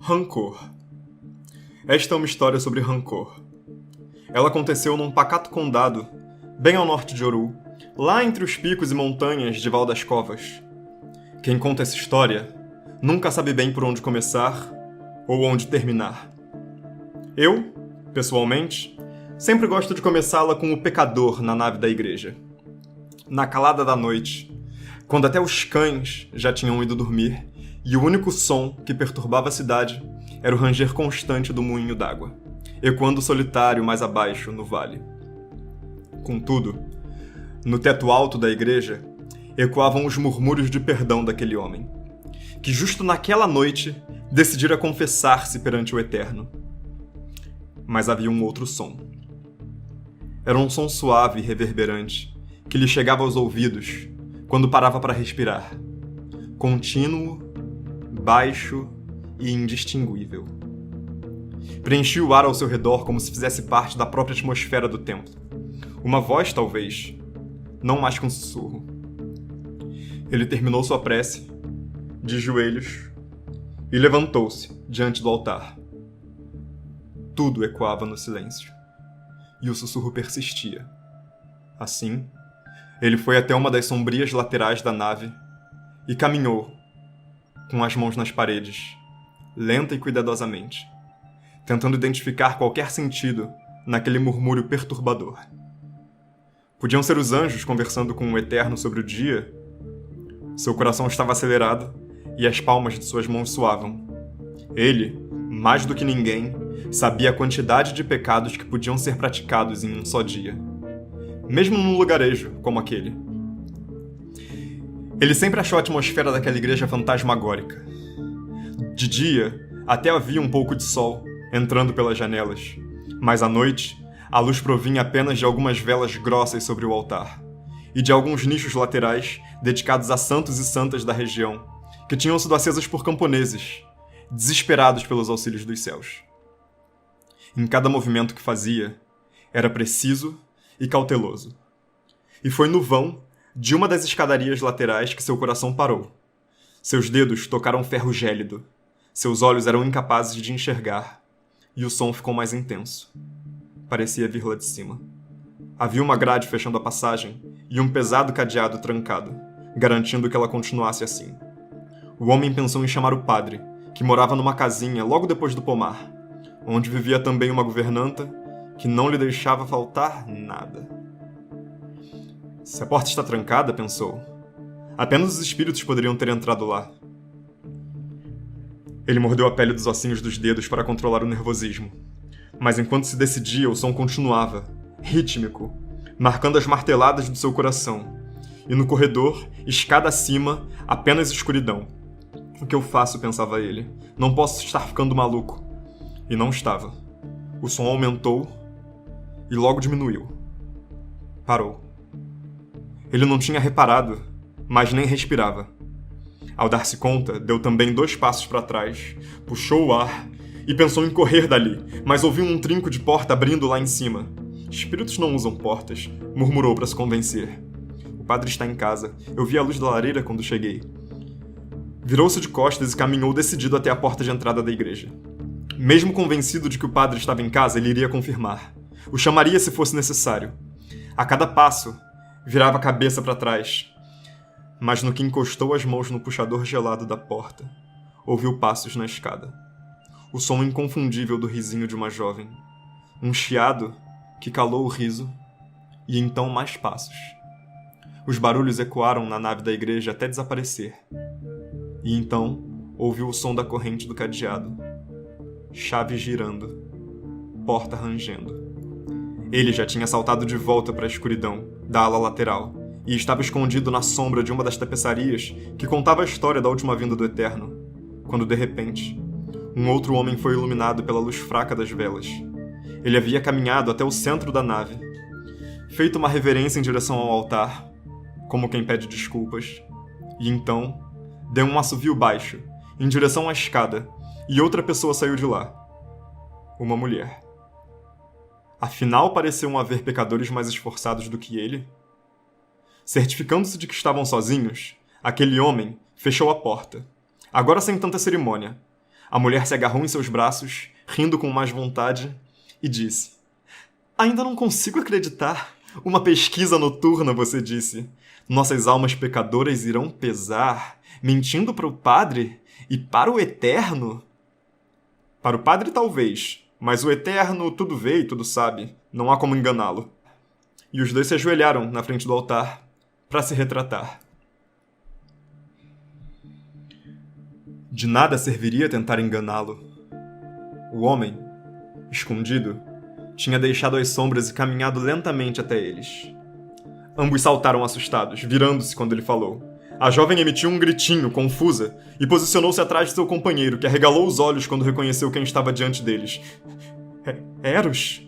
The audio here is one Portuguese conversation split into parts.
Rancor. Esta é uma história sobre rancor. Ela aconteceu num pacato condado, bem ao norte de Oru, lá entre os picos e montanhas de Val das Covas. Quem conta essa história nunca sabe bem por onde começar ou onde terminar. Eu, pessoalmente, sempre gosto de começá-la com o pecador na nave da igreja. Na calada da noite, quando até os cães já tinham ido dormir e o único som que perturbava a cidade era o ranger constante do moinho d'água, ecoando solitário mais abaixo no vale. Contudo, no teto alto da igreja, ecoavam os murmúrios de perdão daquele homem, que justo naquela noite decidira confessar-se perante o Eterno. Mas havia um outro som. Era um som suave e reverberante, que lhe chegava aos ouvidos quando parava para respirar. Contínuo, baixo e indistinguível. Preenchia o ar ao seu redor como se fizesse parte da própria atmosfera do templo. Uma voz, talvez, não mais que um sussurro. Ele terminou sua prece, de joelhos, e levantou-se diante do altar. Tudo ecoava no silêncio, e o sussurro persistia. Assim, ele foi até uma das sombrias laterais da nave e caminhou, com as mãos nas paredes, lenta e cuidadosamente, tentando identificar qualquer sentido naquele murmúrio perturbador. Podiam ser os anjos conversando com o Eterno sobre o dia? Seu coração estava acelerado e as palmas de suas mãos suavam. Ele, mais do que ninguém, sabia a quantidade de pecados que podiam ser praticados em um só dia, mesmo num lugarejo como aquele. Ele sempre achou a atmosfera daquela igreja fantasmagórica. De dia, até havia um pouco de sol entrando pelas janelas, mas à noite, a luz provinha apenas de algumas velas grossas sobre o altar e de alguns nichos laterais dedicados a santos e santas da região, que tinham sido acesas por camponeses, desesperados pelos auxílios dos céus. Em cada movimento que fazia, era preciso e cauteloso. E foi no vão de uma das escadarias laterais que seu coração parou. Seus dedos tocaram ferro gélido, seus olhos eram incapazes de enxergar, e o som ficou mais intenso. Parecia vir lá de cima. Havia uma grade fechando a passagem e um pesado cadeado trancado, garantindo que ela continuasse assim. O homem pensou em chamar o padre, que morava numa casinha logo depois do pomar, onde vivia também uma governanta que não lhe deixava faltar nada. Se a porta está trancada, pensou, apenas os espíritos poderiam ter entrado lá. Ele mordeu a pele dos ossinhos dos dedos para controlar o nervosismo, mas enquanto se decidia, o som continuava, rítmico, marcando as marteladas do seu coração. E no corredor, escada acima, apenas escuridão. O que eu faço, pensava ele. Não posso estar ficando maluco. E não estava. O som aumentou e logo diminuiu. Parou. Ele não tinha reparado, mas nem respirava. Ao dar-se conta, deu também 2 passos para trás, puxou o ar e pensou em correr dali, mas ouviu um trinco de porta abrindo lá em cima. Espíritos não usam portas, murmurou para se convencer. O padre está em casa. Eu vi a luz da lareira quando cheguei. Virou-se de costas e caminhou decidido até a porta de entrada da igreja. Mesmo convencido de que o padre estava em casa, ele iria confirmar. O chamaria se fosse necessário. A cada passo, virava a cabeça para trás. Mas no que encostou as mãos no puxador gelado da porta, ouviu passos na escada. O som inconfundível do risinho de uma jovem. Um chiado que calou o riso, e então mais passos. Os barulhos ecoaram na nave da igreja até desaparecer. E então ouviu o som da corrente do cadeado. Chave girando. Porta rangendo. Ele já tinha saltado de volta para a escuridão da ala lateral e estava escondido na sombra de uma das tapeçarias que contava a história da última vinda do Eterno, quando de repente, um outro homem foi iluminado pela luz fraca das velas. Ele havia caminhado até o centro da nave, feito uma reverência em direção ao altar, como quem pede desculpas, e então deu um assovio baixo, em direção à escada, e outra pessoa saiu de lá. Uma mulher. Afinal, pareciam haver pecadores mais esforçados do que ele. Certificando-se de que estavam sozinhos, aquele homem fechou a porta, agora sem tanta cerimônia, A mulher se agarrou em seus braços, rindo com mais vontade, e disse: Ainda não consigo acreditar. Uma pesquisa noturna, você disse. Nossas almas pecadoras irão pesar, mentindo para o Padre e para o Eterno? Para o Padre, talvez, mas o Eterno tudo vê e tudo sabe. Não há como enganá-lo. E os dois se ajoelharam na frente do altar para se retratar. De nada serviria tentar enganá-lo. O homem, escondido, tinha deixado as sombras e caminhado lentamente até eles. Ambos saltaram assustados, virando-se quando ele falou. A jovem emitiu um gritinho, confusa, e posicionou-se atrás de seu companheiro, que arregalou os olhos quando reconheceu quem estava diante deles. Eros?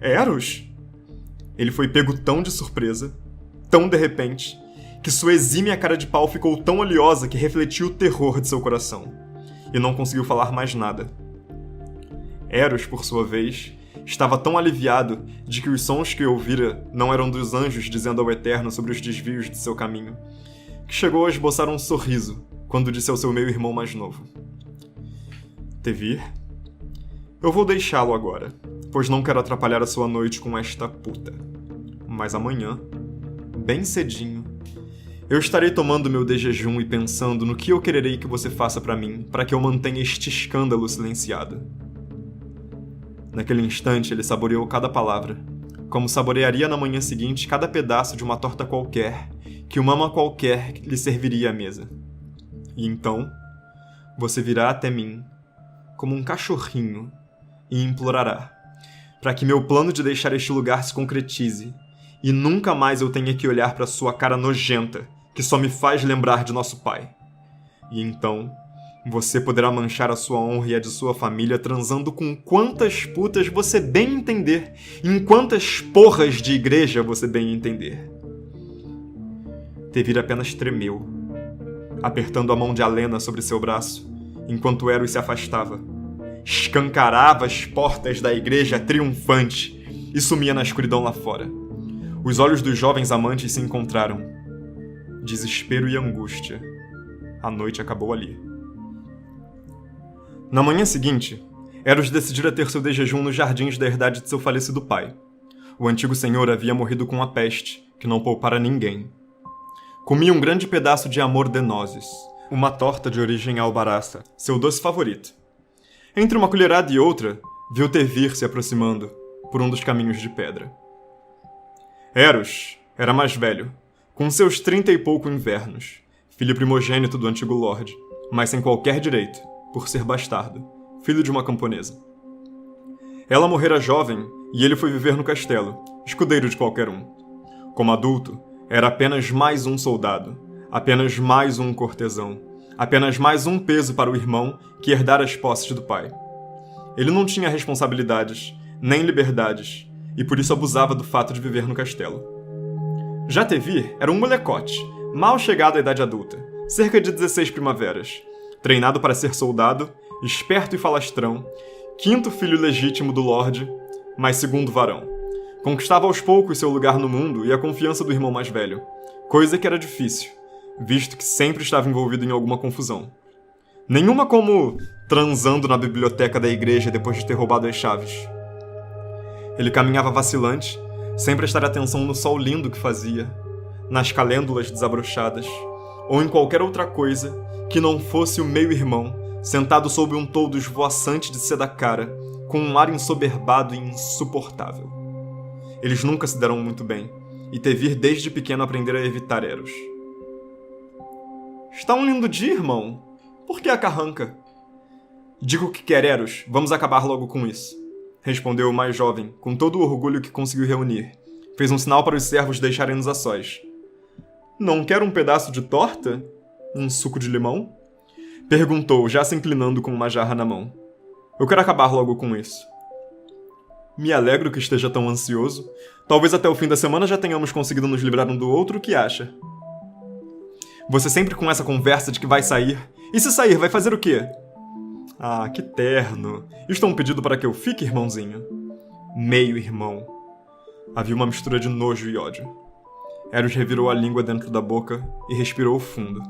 Eros? Ele foi pego tão de surpresa, tão de repente, que sua exímia cara de pau ficou tão oleosa que refletiu o terror de seu coração, e não conseguiu falar mais nada. Eros, por sua vez, estava tão aliviado de que os sons que ouvira não eram dos anjos dizendo ao Eterno sobre os desvios de seu caminho, que chegou a esboçar um sorriso quando disse ao seu meio-irmão mais novo: Tevir, eu vou deixá-lo agora, pois não quero atrapalhar a sua noite com esta puta. Mas amanhã, bem cedinho, eu estarei tomando meu desjejum e pensando no que eu quererei que você faça pra mim, para que eu mantenha este escândalo silenciado. Naquele instante, ele saboreou cada palavra, como saborearia na manhã seguinte cada pedaço de uma torta qualquer que uma ama qualquer lhe serviria à mesa. E então, você virá até mim, como um cachorrinho, e implorará, para que meu plano de deixar este lugar se concretize, e nunca mais eu tenha que olhar para sua cara nojenta, que só me faz lembrar de nosso pai. E então, você poderá manchar a sua honra e a de sua família transando com quantas putas você bem entender, em quantas porras de igreja você bem entender. Tevir apenas tremeu, apertando a mão de Alena sobre seu braço, enquanto Eros se afastava. Escancarava as portas da igreja triunfante e sumia na escuridão lá fora. Os olhos dos jovens amantes se encontraram. Desespero e angústia. A noite acabou ali. Na manhã seguinte, Eros decidira ter seu desjejum nos jardins da herdade de seu falecido pai. O antigo senhor havia morrido com a peste, que não poupara ninguém. Comia um grande pedaço de amor de nozes, uma torta de origem albaraça, seu doce favorito. Entre uma colherada e outra, viu Tevir se aproximando, por um dos caminhos de pedra. Eros era mais velho, com seus 30 e pouco invernos, filho primogênito do antigo Lorde, mas sem qualquer direito, por ser bastardo, filho de uma camponesa. Ela morrera jovem e ele foi viver no castelo, escudeiro de qualquer um. Como adulto, era apenas mais um soldado, apenas mais um cortesão, apenas mais um peso para o irmão que herdara as posses do pai. Ele não tinha responsabilidades, nem liberdades, e por isso abusava do fato de viver no castelo. Já Tevir era um molecote, mal chegado à idade adulta, cerca de 16 primaveras, treinado para ser soldado, esperto e falastrão, quinto filho legítimo do Lorde, mas segundo varão. Conquistava aos poucos seu lugar no mundo e a confiança do irmão mais velho, coisa que era difícil, visto que sempre estava envolvido em alguma confusão. Nenhuma como transando na biblioteca da igreja depois de ter roubado as chaves. Ele caminhava vacilante, sem prestar atenção no sol lindo que fazia, nas calêndulas desabrochadas, ou em qualquer outra coisa que não fosse o meio-irmão, sentado sob um toldo esvoaçante de seda cara, com um ar ensoberbado e insuportável. Eles nunca se deram muito bem, e Tevir desde pequeno aprendera a evitar Eros. Está um lindo dia, irmão. Por que a carranca? Diga o que quer, Eros. Vamos acabar logo com isso. Respondeu o mais jovem, com todo o orgulho que conseguiu reunir. Fez um sinal para os servos deixarem-nos a sós. Não quer um pedaço de torta? Um suco de limão? Perguntou, já se inclinando com uma jarra na mão. Eu quero acabar logo com isso. Me alegro que esteja tão ansioso. Talvez até o fim da semana já tenhamos conseguido nos livrar um do outro, o que acha? Você sempre com essa conversa de que vai sair. E se sair, vai fazer o quê? Ah, que terno. Isto é um pedido para que eu fique, irmãozinho? Meio-irmão. Havia uma mistura de nojo e ódio. Eros revirou a língua dentro da boca e respirou fundo.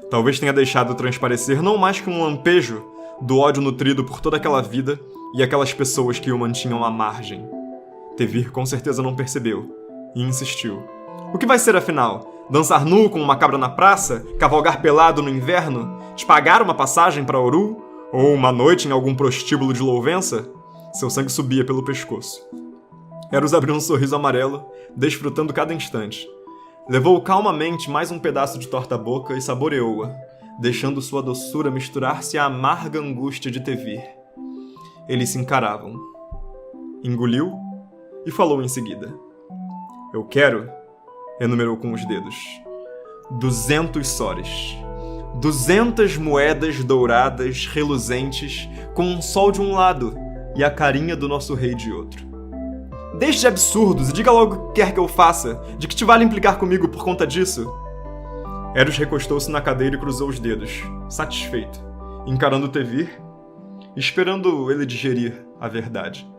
Talvez tenha deixado transparecer não mais que um lampejo do ódio nutrido por toda aquela vida e aquelas pessoas que o mantinham à margem. Tevir com certeza não percebeu e insistiu. O que vai ser afinal? Dançar nu com uma cabra na praça? Cavalgar pelado no inverno? Te pagar uma passagem para Oru? Ou uma noite em algum prostíbulo de louvença? Seu sangue subia pelo pescoço. Eros abriu um sorriso amarelo, desfrutando cada instante. Levou calmamente mais um pedaço de torta-boca e saboreou-a, deixando sua doçura misturar-se à amarga angústia de Tevir. Eles se encaravam. Engoliu e falou em seguida. Eu quero, enumerou com os dedos, 200 sores. 200 moedas douradas, reluzentes, com um sol de um lado e a carinha do nosso rei de outro. Deixe de absurdos e diga logo o que quer que eu faça. De que te vale implicar comigo por conta disso? Eros recostou-se na cadeira e cruzou os dedos, satisfeito, encarando Tevir, esperando ele digerir a verdade.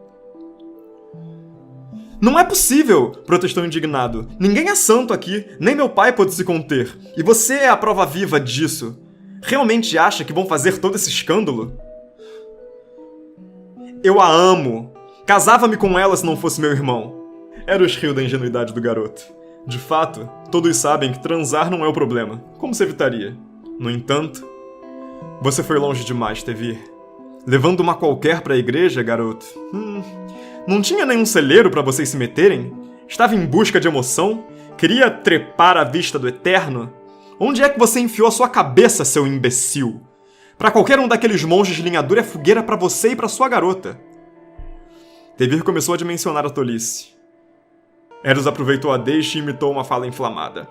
Não é possível! Protestou indignado. Ninguém é santo aqui, nem meu pai pôde se conter. E você é a prova viva disso. Realmente acha que vão fazer todo esse escândalo? Eu a amo. Casava-me com ela se não fosse meu irmão. Eros riu da ingenuidade do garoto. De fato, todos sabem que transar não é o problema. Como se evitaria? No entanto, você foi longe demais, Tevir. Levando uma qualquer para a igreja, garoto? Não tinha nenhum celeiro para vocês se meterem? Estava em busca de emoção? Queria trepar à vista do eterno? Onde é que você enfiou a sua cabeça, seu imbecil? Para qualquer um daqueles monges, linhadura é fogueira para você e para sua garota. Tevir começou a dimensionar a tolice. Eros aproveitou a deixa e imitou uma fala inflamada.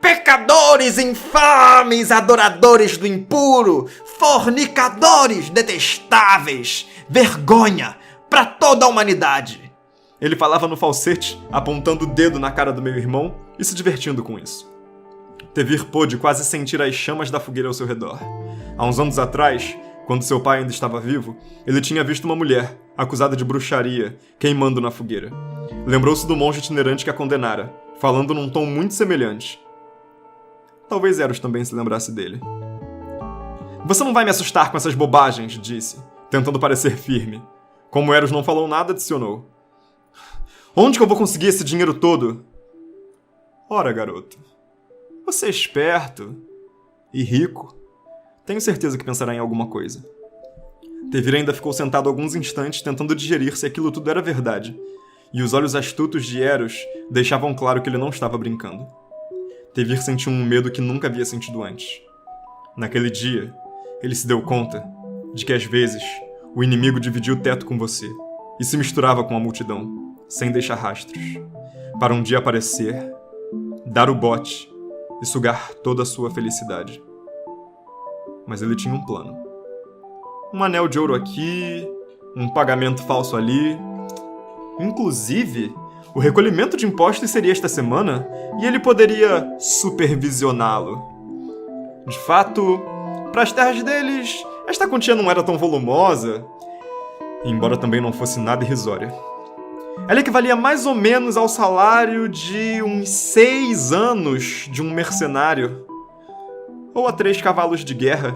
Pecadores infames, adoradores do impuro, fornicadores detestáveis, vergonha para toda a humanidade. Ele falava no falsete, apontando o dedo na cara do meu irmão e se divertindo com isso. Tevir pôde quase sentir as chamas da fogueira ao seu redor. Há uns anos atrás, quando seu pai ainda estava vivo, ele tinha visto uma mulher, acusada de bruxaria, queimando na fogueira. Lembrou-se do monge itinerante que a condenara, falando num tom muito semelhante. Talvez Eros também se lembrasse dele. Você não vai me assustar com essas bobagens, disse, tentando parecer firme. Como Eros não falou nada, adicionou. Onde que eu vou conseguir esse dinheiro todo? Ora, garoto, você é esperto e rico. Tenho certeza que pensará em alguma coisa. Tevir ainda ficou sentado alguns instantes tentando digerir se aquilo tudo era verdade, e os olhos astutos de Eros deixavam claro que ele não estava brincando. Tevir sentiu um medo que nunca havia sentido antes. Naquele dia, ele se deu conta de que às vezes o inimigo dividia o teto com você e se misturava com a multidão, sem deixar rastros, para um dia aparecer, dar o bote e sugar toda a sua felicidade. Mas ele tinha um plano. Um anel de ouro aqui, um pagamento falso ali. Inclusive, o recolhimento de impostos seria esta semana e ele poderia supervisioná-lo. De fato, para as terras deles, esta quantia não era tão volumosa, embora também não fosse nada irrisória. Ela equivalia mais ou menos ao salário de uns 6 anos de um mercenário, ou a 3 cavalos de guerra,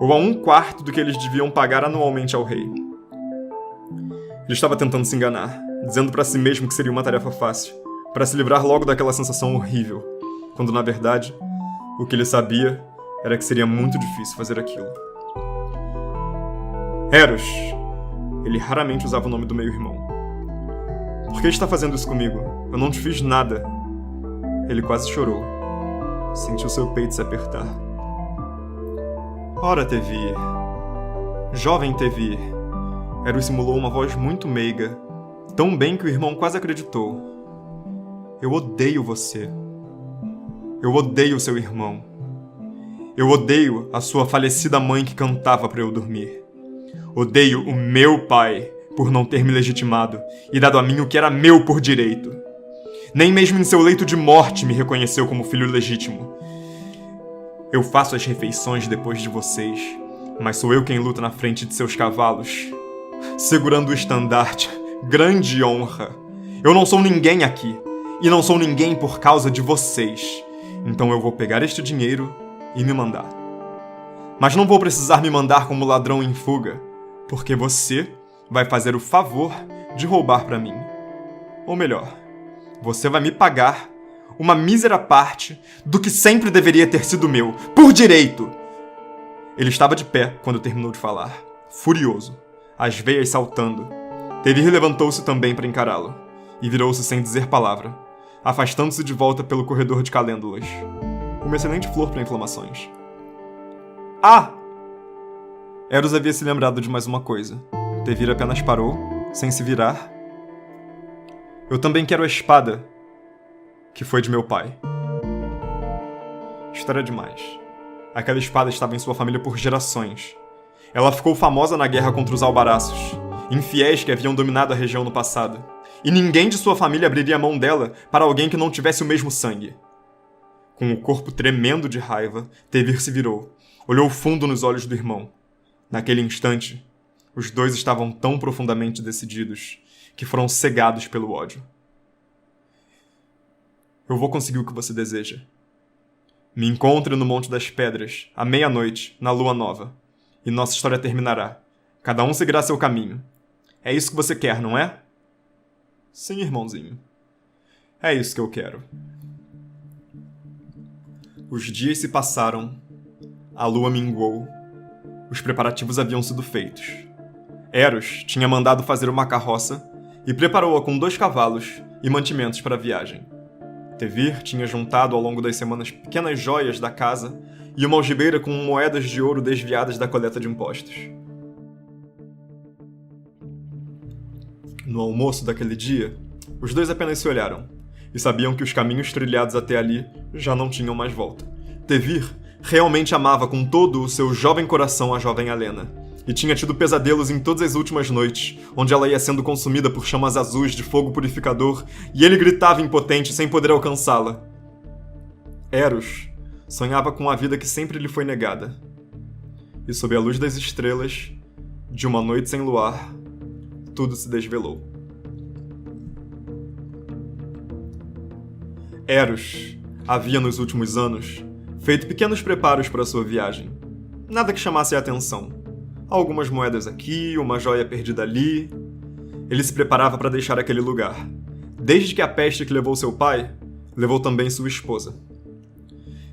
ou a 1/4 do que eles deviam pagar anualmente ao rei. Ele estava tentando se enganar, dizendo para si mesmo que seria uma tarefa fácil, para se livrar logo daquela sensação horrível, quando na verdade, o que ele sabia era que seria muito difícil fazer aquilo. Eros. Ele raramente usava o nome do meu irmão. Por que está fazendo isso comigo? Eu não te fiz nada. Ele quase chorou. Sentiu seu peito se apertar. Ora, Tevir. Jovem Tevir. Eros simulou uma voz muito meiga, tão bem que o irmão quase acreditou. Eu odeio você. Eu odeio seu irmão. Eu odeio a sua falecida mãe que cantava para eu dormir. Odeio o meu pai por não ter me legitimado e dado a mim o que era meu por direito. Nem mesmo em seu leito de morte me reconheceu como filho legítimo. Eu faço as refeições depois de vocês, mas sou eu quem luta na frente de seus cavalos, segurando o estandarte. Grande honra. Eu não sou ninguém aqui, e não sou ninguém por causa de vocês. Então eu vou pegar este dinheiro e me mandar. Mas não vou precisar me mandar como ladrão em fuga, porque você vai fazer o favor de roubar para mim. Ou melhor, você vai me pagar uma mísera parte do que sempre deveria ter sido meu, por direito! Ele estava de pé quando terminou de falar, furioso, as veias saltando. Tevir levantou-se também para encará-lo, e virou-se sem dizer palavra, afastando-se de volta pelo corredor de calêndulas. Uma excelente flor para inflamações. Ah! Eros havia se lembrado de mais uma coisa. Tevir apenas parou, sem se virar. Eu também quero a espada que foi de meu pai. Isto era demais. Aquela espada estava em sua família por gerações. Ela ficou famosa na guerra contra os albaraços, infiéis que haviam dominado a região no passado. E ninguém de sua família abriria a mão dela para alguém que não tivesse o mesmo sangue. Com o corpo tremendo de raiva, Tevir se virou, olhou fundo nos olhos do irmão. Naquele instante, os dois estavam tão profundamente decididos que foram cegados pelo ódio. Eu vou conseguir o que você deseja. Me encontre no Monte das Pedras, à meia-noite, na lua nova, e nossa história terminará. Cada um seguirá seu caminho. É isso que você quer, não é? Sim, irmãozinho. É isso que eu quero. Os dias se passaram, a lua minguou, os preparativos haviam sido feitos. Eros tinha mandado fazer uma carroça e preparou-a com 2 cavalos e mantimentos para a viagem. Tevir tinha juntado ao longo das semanas pequenas joias da casa e uma algibeira com moedas de ouro desviadas da coleta de impostos. No almoço daquele dia, os dois apenas se olharam e sabiam que os caminhos trilhados até ali já não tinham mais volta. Tevir realmente amava com todo o seu jovem coração a jovem Alena, e tinha tido pesadelos em todas as últimas noites, onde ela ia sendo consumida por chamas azuis de fogo purificador, e ele gritava impotente sem poder alcançá-la. Eros sonhava com a vida que sempre lhe foi negada. E sob a luz das estrelas, de uma noite sem luar, tudo se desvelou. Eros havia nos últimos anos feito pequenos preparos para sua viagem. Nada que chamasse a atenção. Algumas moedas aqui, uma joia perdida ali. Ele se preparava para deixar aquele lugar. Desde que a peste que levou seu pai, levou também sua esposa.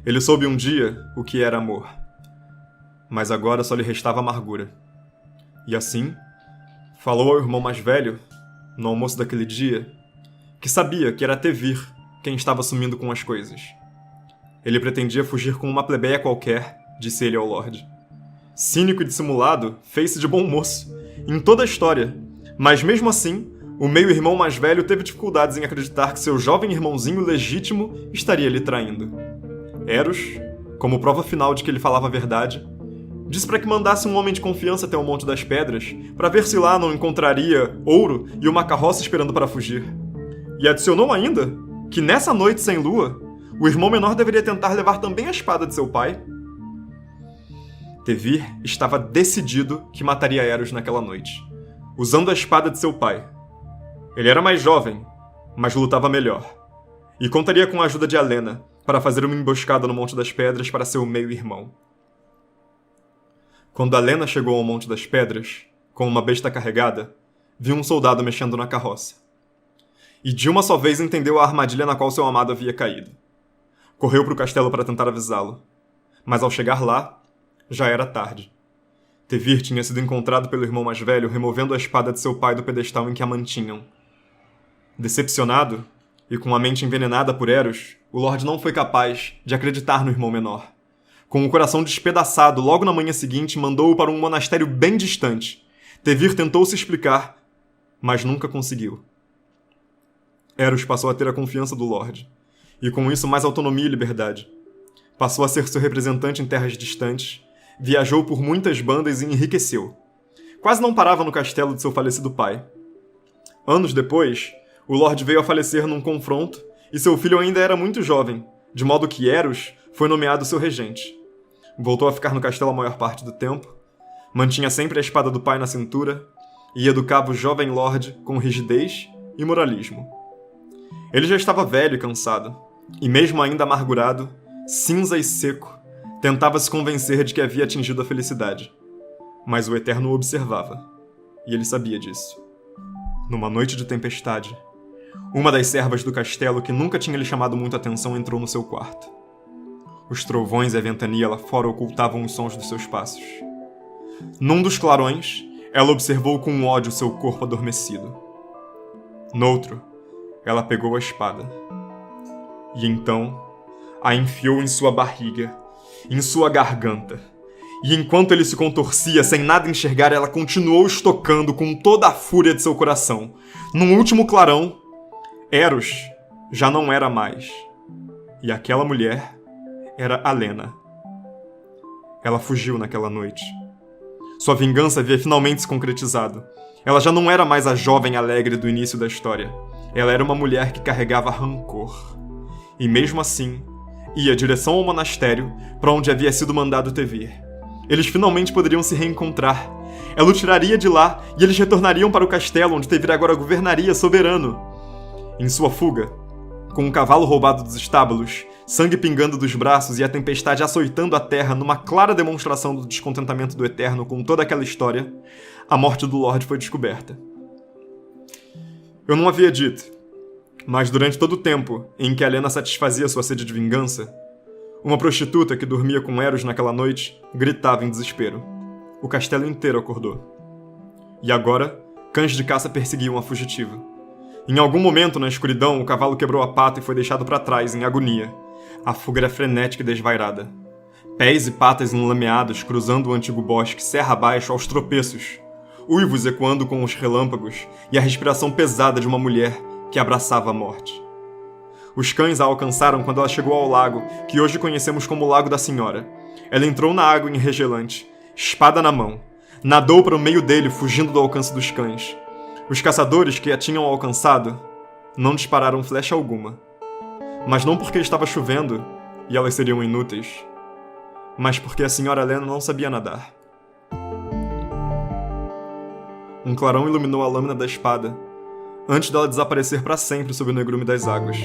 Ele soube um dia o que era amor. Mas agora só lhe restava amargura. E assim, falou ao irmão mais velho, no almoço daquele dia, que sabia que era Tevir quem estava sumindo com as coisas. Ele pretendia fugir com uma plebeia qualquer, disse ele ao Lorde. Cínico e dissimulado, fez-se de bom moço, em toda a história, mas mesmo assim, o meio-irmão mais velho teve dificuldades em acreditar que seu jovem irmãozinho legítimo estaria lhe traindo. Eros, como prova final de que ele falava a verdade, disse para que mandasse um homem de confiança até o Monte das Pedras, para ver se lá não encontraria ouro e uma carroça esperando para fugir. E adicionou ainda que nessa noite sem lua, o irmão menor deveria tentar levar também a espada de seu pai. Tevir estava decidido que mataria Eros naquela noite, usando a espada de seu pai. Ele era mais jovem, mas lutava melhor, e contaria com a ajuda de Alena para fazer uma emboscada no Monte das Pedras para seu meio-irmão. Quando Alena chegou ao Monte das Pedras, com uma besta carregada, viu um soldado mexendo na carroça. E de uma só vez entendeu a armadilha na qual seu amado havia caído. Correu para o castelo para tentar avisá-lo, mas ao chegar lá, já era tarde. Tevir tinha sido encontrado pelo irmão mais velho removendo a espada de seu pai do pedestal em que a mantinham. Decepcionado, e com a mente envenenada por Eros, o Lorde não foi capaz de acreditar no irmão menor. Com o coração despedaçado, logo na manhã seguinte, mandou-o para um monastério bem distante. Tevir tentou se explicar, mas nunca conseguiu. Eros passou a ter a confiança do Lorde, e com isso mais autonomia e liberdade. Passou a ser seu representante em terras distantes, viajou por muitas bandas e enriqueceu. Quase não parava no castelo de seu falecido pai. Anos depois, o Lorde veio a falecer num confronto e seu filho ainda era muito jovem, de modo que Eros foi nomeado seu regente. Voltou a ficar no castelo a maior parte do tempo, mantinha sempre a espada do pai na cintura e educava o jovem Lorde com rigidez e moralismo. Ele já estava velho e cansado, e mesmo ainda amargurado, cinza e seco, Tentava se convencer de que havia atingido a felicidade. Mas o Eterno o observava, e ele sabia disso. Numa noite de tempestade, uma das servas do castelo que nunca tinha lhe chamado muita atenção entrou no seu quarto. Os trovões e a ventania lá fora ocultavam os sons dos seus passos. Num dos clarões, ela observou com ódio seu corpo adormecido. Noutro, ela pegou a espada. E então, a enfiou em sua barriga, em sua garganta. E enquanto ele se contorcia, sem nada enxergar, ela continuou estocando com toda a fúria de seu coração. Num último clarão, Eros já não era mais. E aquela mulher era Alena. Ela fugiu naquela noite. Sua vingança havia finalmente se concretizado. Ela já não era mais a jovem alegre do início da história. Ela era uma mulher que carregava rancor. E mesmo assim, ia direção ao monastério para onde havia sido mandado Tevir. Eles finalmente poderiam se reencontrar. Ela o tiraria de lá e eles retornariam para o castelo onde Tevir agora governaria soberano. Em sua fuga, com um cavalo roubado dos estábulos, sangue pingando dos braços e a tempestade açoitando a terra numa clara demonstração do descontentamento do Eterno com toda aquela história, a morte do Lorde foi descoberta. Eu não havia dito, mas durante todo o tempo em que Alena satisfazia sua sede de vingança, uma prostituta que dormia com Eros naquela noite gritava em desespero. O castelo inteiro acordou. E agora, cães de caça perseguiam a fugitiva. Em algum momento, na escuridão, o cavalo quebrou a pata e foi deixado para trás, em agonia. A fuga era frenética e desvairada. Pés e patas enlameados cruzando o antigo bosque, serra abaixo, aos tropeços. Uivos ecoando com os relâmpagos e a respiração pesada de uma mulher que abraçava a morte. Os cães a alcançaram quando ela chegou ao lago, que hoje conhecemos como Lago da Senhora. Ela entrou na água enregelante, espada na mão. Nadou para o meio dele, fugindo do alcance dos cães. Os caçadores que a tinham alcançado não dispararam flecha alguma. Mas não porque estava chovendo e elas seriam inúteis, mas porque a senhora Alena não sabia nadar. Um clarão iluminou a lâmina da espada, antes dela desaparecer para sempre sob o negrume das águas.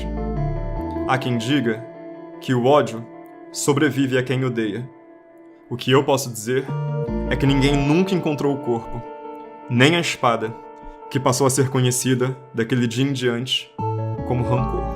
Há quem diga que o ódio sobrevive a quem odeia. O que eu posso dizer é que ninguém nunca encontrou o corpo, nem a espada, que passou a ser conhecida, daquele dia em diante, como rancor.